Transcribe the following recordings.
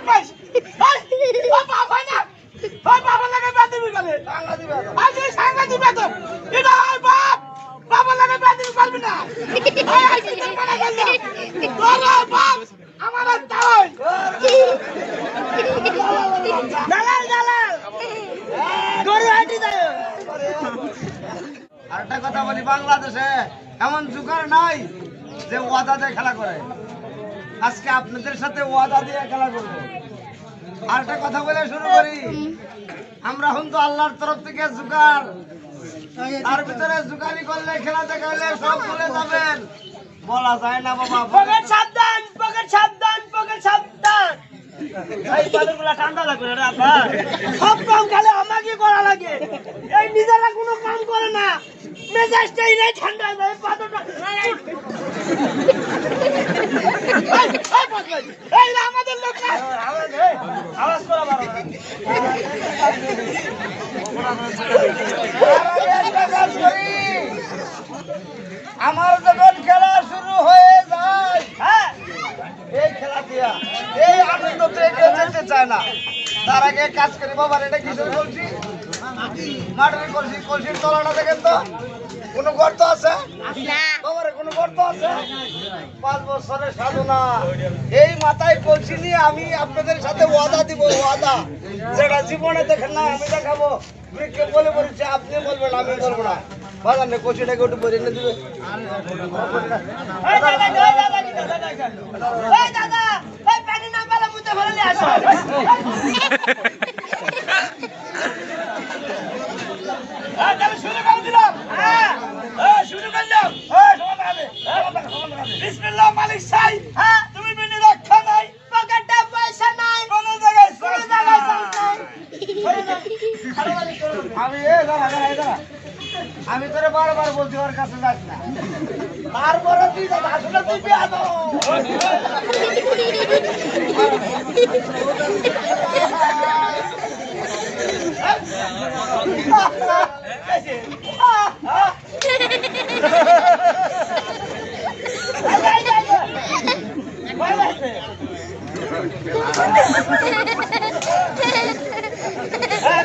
বদমাইশ ও বাবা না ও বাবা লাগে বাদিবি গলে আজ সাঙ্গা দিবে তো এটা ওই বাপ বাবা লাগে বাদিবি করবি না ওই আজকে তো মারা গেল তোরা বাপ আমার তাই দালাল দালাল গরু হাঁটি দাও আরেকটা কথা বলি, বাংলাদেশে এমন জুকার নাই যে ওয়াদা দিয়ে খেলা করে। আজকে আপনাদের সাথে ওয়াদা দিয়ে খেলা করবো। আরেকটা কথা বলে শুরু করি, আমরা হন তো আল্লাহর তরফ থেকে জুকার, তার ভিতরে জুকারি করলে খেলা দেখাইলে সব ভুলে যাবেন, বলা যায় না বাবা। পকেট সাবধান পকেট সাবধান পকেট সাবধান এই পালগুলা ঠান্ডা লাগবে রে আপা সব কাম খালি আমাকে করা লাগে এই নিজেরা কোনো কাম করে না মেজাজটাই নাই ঠান্ডা নাই পাতটা এই আমাদের লোক না আওয়াজ করা বারো আমার যখন খেলা শুরু হয়ে যায়, হ্যাঁ, এই খেলা দিয়া এই আনন্দ পেয়ে কেউ যেতে চায় না। তার আগে কাজ করি বাবার, এটা কিসের বলছি, মাটির কলসি, কলসির তলাটা দেখেন তো কোনো গর্ত আছে বাবারে, কোনো গর্ত আছে? 5 বছরের সাধনা, এই মাথায় কলসি নিয়ে আমি আপনাদের সাথে ওয়াদা দিব, ওয়াদা যেটা জীবনে দেখেন না আমি দেখাবো। কে বলে বলেছে, আপনি বলবেন আমি বলবো না। বাজার নেই, কলসিটাকে একটু বলে এনে দিবে। এই দাদা এই পানি না পেলে মুতে ফেলে আসো শুরু করে দিলাম। হ্যাঁ শুরু করলাম। বিসমিল্লাহ মালিক সাই। হ্যাঁ তুমি বিনি রক্ষা নাই, পকেটে পয়সা নাই, কোন জায়গায় আমি তোরে বারবার বলছি ওর কাছে যাস না, তারপরে তুই আসলে তুই বেয়াদব।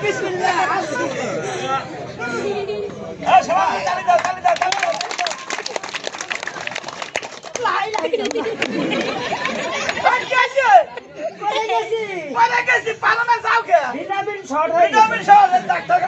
বিসমিল্লাহ ডাক্তার